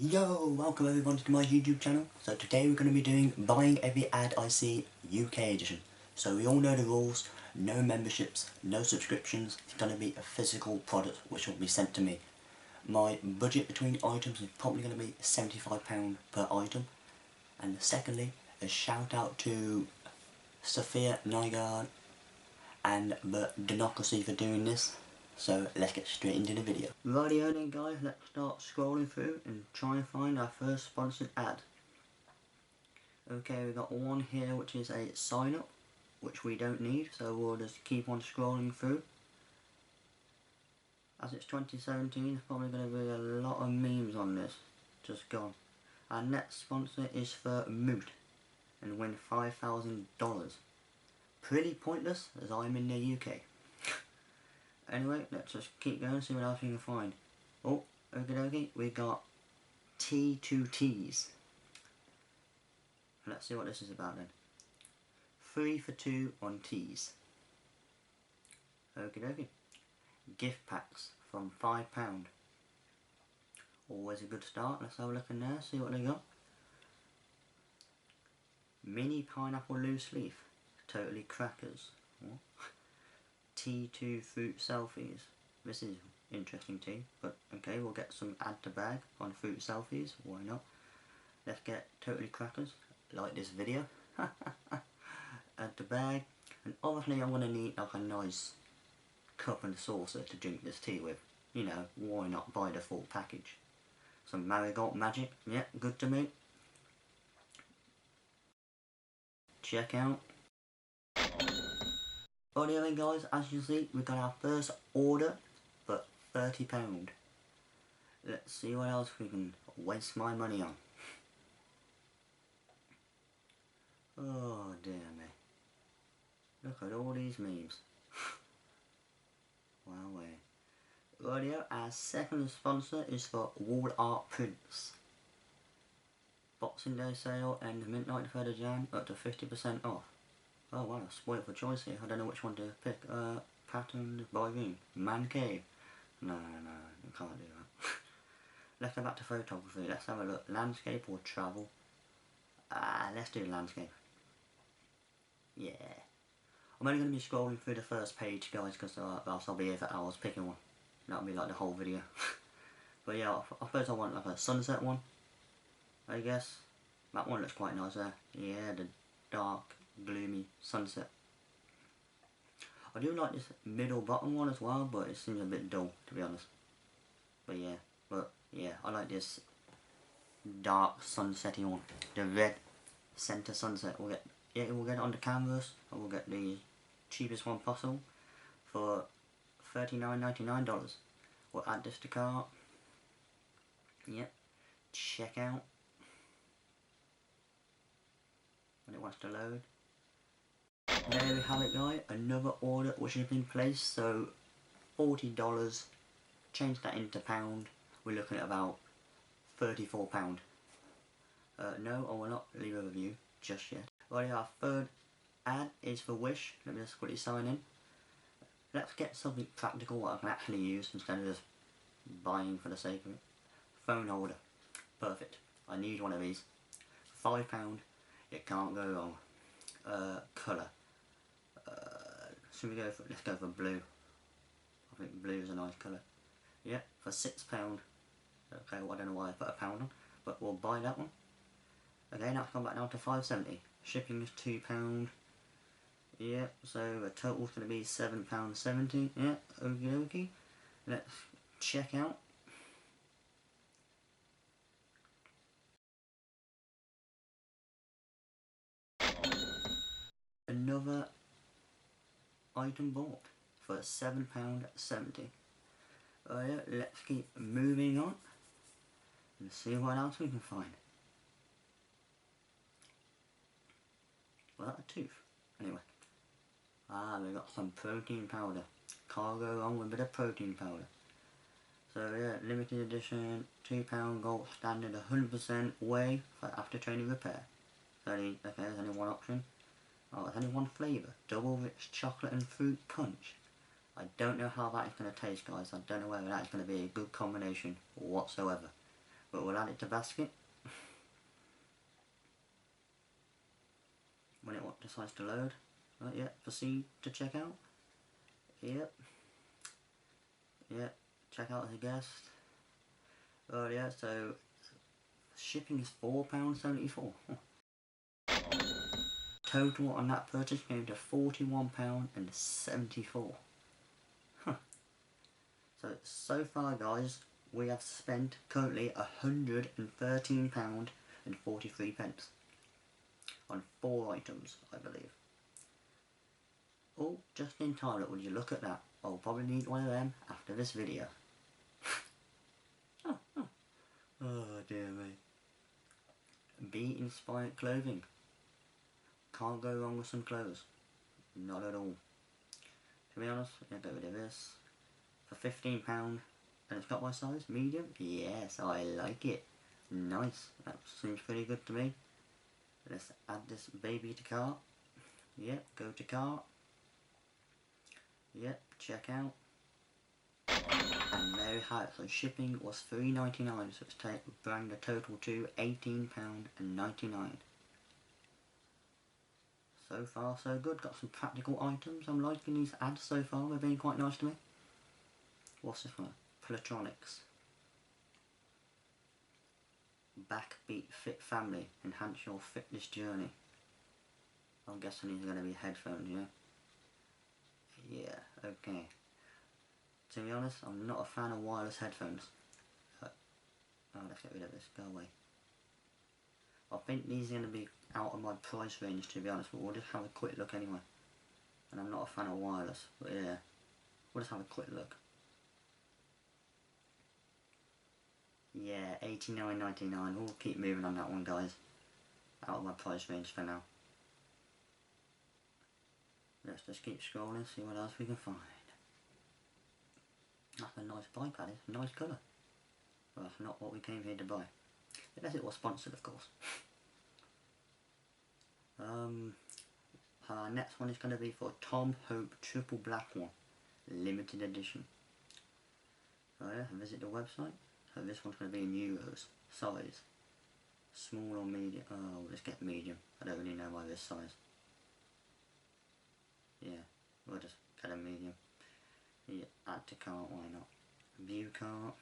Yo, welcome everyone to my YouTube channel. So today we're going to be doing Buying Every Ad I See UK edition. So we all know the rules, no memberships, no subscriptions. It's going to be a physical product which will be sent to me. My budget between items is probably going to be £75 per item. And secondly, a shout out to Safiya, Nygaard and TheDanocracy for doing this. So let's get straight into the video. Rightio then guys, let's start scrolling through and try and find our first sponsored ad. Okay, we've got one here which is a sign up, which we don't need, so we'll just keep on scrolling through. As it's 2017, there's probably going to be a lot of memes on this, just gone. Our next sponsor is for Moot, and win $5,000. Pretty pointless, as I'm in the UK. Anyway, let's just keep going and see what else we can find. Oh, okie dokie, we got T2Ts. Let's see what this is about then. 3 for 2 on teas. Okie dokie. Gift packs from £5. Always a good start. Let's have a look in there, see what they got. Mini pineapple loose leaf. Totally crackers. Oh. T2 fruit selfies. This is interesting tea, but okay, we'll get some add to bag on fruit selfies, why not? Let's get totally crackers, like this video. Add to bag, and obviously I'm going to need like a nice cup and saucer to drink this tea with. You know, why not buy the full package? Some marigold magic, yeah, good to me. Check out. Anyway guys, as you see, we got our first order for £30. Let's see what else we can waste my money on. Oh dear me. Look at all these memes. Wow. Radio, our second sponsor is for Wall Art Prints. Boxing Day sale and midnight 3rd of Jan up to 50% off. Oh wow, spoiled for choice here. I don't know which one to pick. Patterned by Room. Man Cave. No, you can't do that. Let's go back to photography. Let's have a look. Landscape or travel? Let's do landscape. Yeah. I'm only going to be scrolling through the first page, guys, because else I'll be here for hours picking one. That'll be like the whole video. But yeah, I suppose I want like a sunset one, I guess. That one looks quite nice there. Yeah, the dark, gloomy sunset. I do like this middle bottom one as well, but it seems a bit dull, to be honest. But yeah, I like this dark sunsetty one. The red center sunset. We'll get it on the canvas, and we'll get the cheapest one possible for $39.99. We'll add this to cart. Yep. Check out. When it wants to load. There we have it guys, another order which has been placed, so $40, change that into pound, we're looking at about £34. No, I will not leave a review just yet. Right, our third ad is for Wish. Let me just quickly sign in. Let's get something practical what I can actually use instead of just buying for the sake of it. Phone holder. Perfect. I need one of these. £5, it can't go wrong. Colour. Let's go for blue. I think blue is a nice colour. Yeah, for £6. Okay, well, I don't know why I put a pound on, but we'll buy that one. Okay, now it's gone back down to $5.70. Shipping is £2. Yeah, so the total's going to be £7.70. Yeah, okie dokie. Let's check out. Another item bought for £7.70. Let's keep moving on and see what else we can find. Well, a tooth. Anyway. We got some protein powder. Can't go wrong with a bit of protein powder. So yeah, limited edition, £2 gold standard, 100% whey for after training repair. Okay, there's only one option. Oh, there's only one flavour. Double rich chocolate and fruit punch. I don't know how that is going to taste, guys. I don't know whether that is going to be a good combination whatsoever. but we'll add it to basket when it decides to load. Right, yeah, proceed to checkout. Yep. Yep, checkout as a guest. Oh yeah, so shipping is £4.74. Total on that purchase came to £41.74. So far guys, we have spent currently £113.43 on 4 items, I believe. Oh, just in time, would you look at that? I'll probably need one of them after this video. Oh dear me. Be inspired clothing. Can't go wrong with some clothes. Not at all. To be honest, I'm going to get rid of this. For £15, and it's got my size, medium? Yes, I like it. Nice, that seems pretty good to me. Let's add this baby to cart. Yep, go to cart. Yep, check out. And there we have it. So shipping was $3.99, so it's bringing the total to £18.99. So far so good, got some practical items. I'm liking these ads so far, they're being quite nice to me. What's this one? Electronics. Backbeat Fit Family, enhance your fitness journey. I'm guessing these are going to be headphones, yeah? Yeah, okay. To be honest, I'm not a fan of wireless headphones. Oh, let's get rid of this, go away. I think these are going to be out of my price range, to be honest, but we'll just have a quick look anyway. And I'm not a fan of wireless, but yeah, we'll just have a quick look. Yeah, $89.99, we'll keep moving on that one guys. Out of my price range for now. Let's just keep scrolling, see what else we can find. That's a nice bike, that is, nice colour. Well, that's not what we came here to buy. Unless it was sponsored, of course. Our next one is going to be for Tom Hope Triple Black one, limited edition. So yeah, visit the website. So this one's going to be in euros. Size, small or medium. Oh, let's get medium. I don't really know why this size. Yeah, we'll just get a medium. Yeah, add to cart, why not? View cart.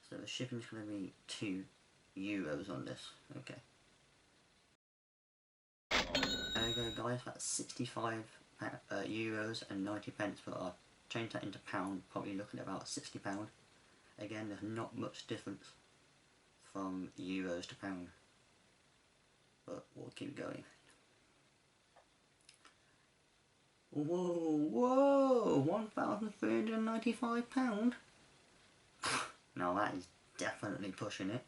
So the shipping's going to be €2 on this. Okay. There we go guys, that's 65 euros and 90 pence, but I'll change that into pound, probably looking at about £60. Again, there's not much difference from euros to pound, but we'll keep going. Whoa, £1,395? Now that is definitely pushing it.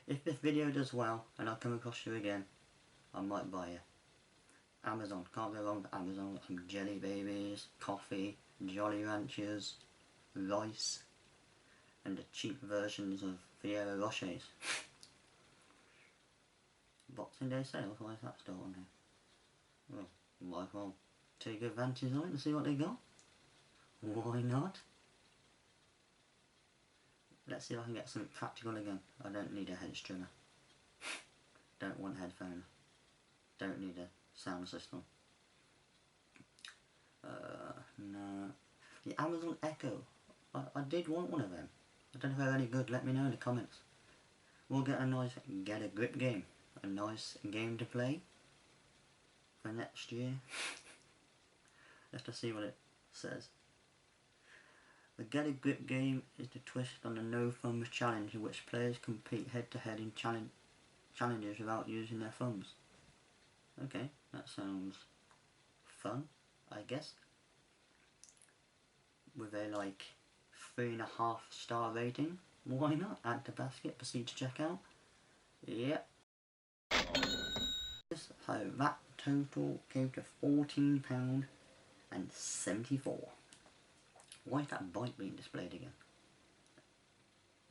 If this video does well and I come across you again, I might buy you. Amazon, can't go wrong with Amazon. Some jelly babies, coffee, Jolly Ranchers, rice, and the cheap versions of Ferrero Rochers. Boxing Day sales, why is that still on here? Well, might as well take advantage of it and see what they got. Why not? Let's see if I can get something practical again. I don't need a head trimmer. Don't want headphones. Don't need a sound system. No. The Amazon Echo. I did want one of them. I don't know if they're any good. Let me know in the comments. We'll get a nice Get a Grip game. A nice game to play for next year. Let's just see what it says. The Get a Grip game is the twist on the No Thumbs challenge, in which players compete head to head in challenges without using their thumbs. Okay, that sounds fun, I guess. With a like 3.5 star rating, why not? Add to basket, proceed to checkout. Yep. So that total came to £14.74. Why is that bike being displayed again?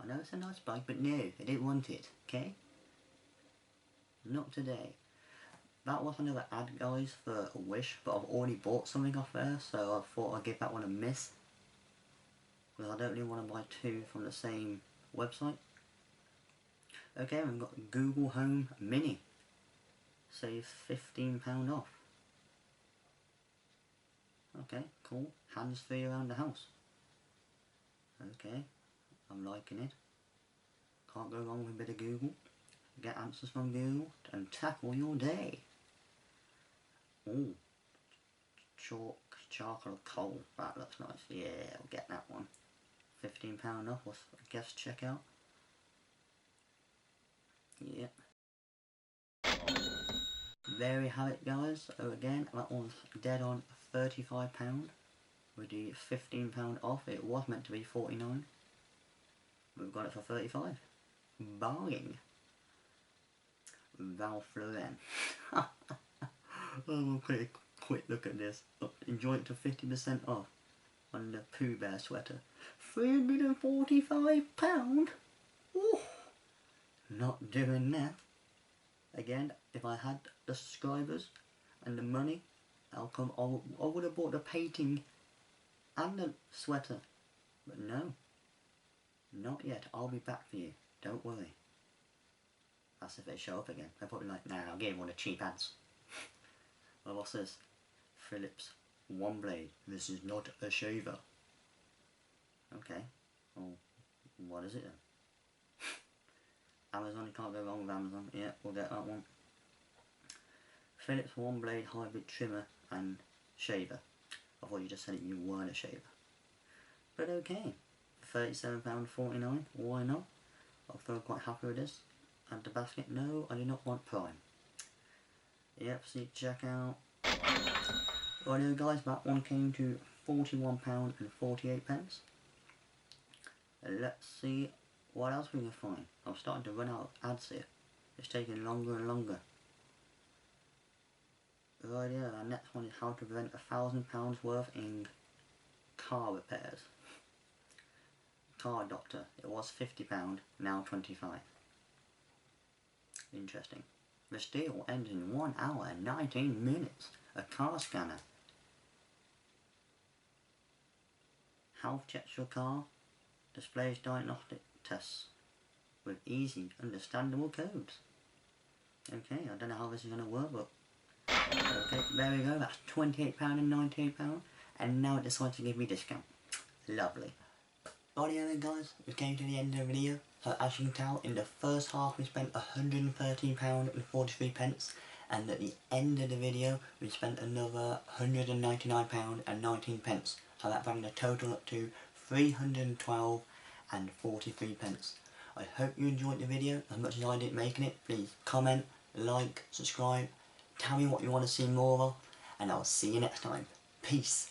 I know it's a nice bike, but no, I don't want it, okay? Not today. That was another ad, guys, for a Wish, but I've already bought something off there, so I thought I'd give that one a miss. because I don't really want to buy two from the same website. Okay, we've got Google Home Mini. Save £15 off. Okay, cool. Hands free around the house. Okay, I'm liking it. Can't go wrong with a bit of Google. Get answers from Google and tackle your day. Ooh, charcoal coal. That looks nice. Yeah, I'll get that one. £15 off. What's guest checkout? Yep. There we have it, guys. So again, that one's dead on £35 with the £15 off. It was meant to be $49. We've got it for $35. Bargain. Ralph Lauren. Oh, quick look at this. Look, enjoy it to 50% off on the Pooh Bear sweater. £345. Ooh, not doing that. Again, if I had the subscribers and the money, I would have bought the painting and the sweater. But no, not yet. I'll be back for you. Don't worry. That's if they show up again. They're probably like, nah, I'll give one of the cheap ads. Well, what's this? Phillips One Blade. This is not a shaver. Okay. Well, what is it then? Amazon, you can't go wrong with Amazon. Yeah, we'll get that one. Phillips One Blade Hybrid Trimmer and Shaver. I thought you just said you weren't a shaver. But okay. £37.49. Why not? I feel quite happy with this. Add the basket. No, I do not want Prime. Yep, see, check out. Righto guys, that one came to £41.48. Let's see what else we can find. I'm starting to run out of ads here. It's taking longer and longer. Right, yeah, our next one is how to prevent £1,000 worth in car repairs. Car Doctor. It was £50, now £25. Interesting. This deal ends in 1 hour and 19 minutes. A car scanner. Health checks your car. Displays diagnostic tests with easy, understandable codes. Okay, I don't know how this is going to work, but okay, there we go. That's £28 and £98, and now it decides to give me a discount. Lovely. Righto then guys, we came to the end of the video. So as you can tell, in the first half we spent £113 and 43 pence, and at the end of the video we spent another £199 and 19 pence. So that brought the total up to £312 and 43 pence. I hope you enjoyed the video as much as I did making it. Please comment, like, subscribe, tell me what you want to see more of, and I'll see you next time. Peace.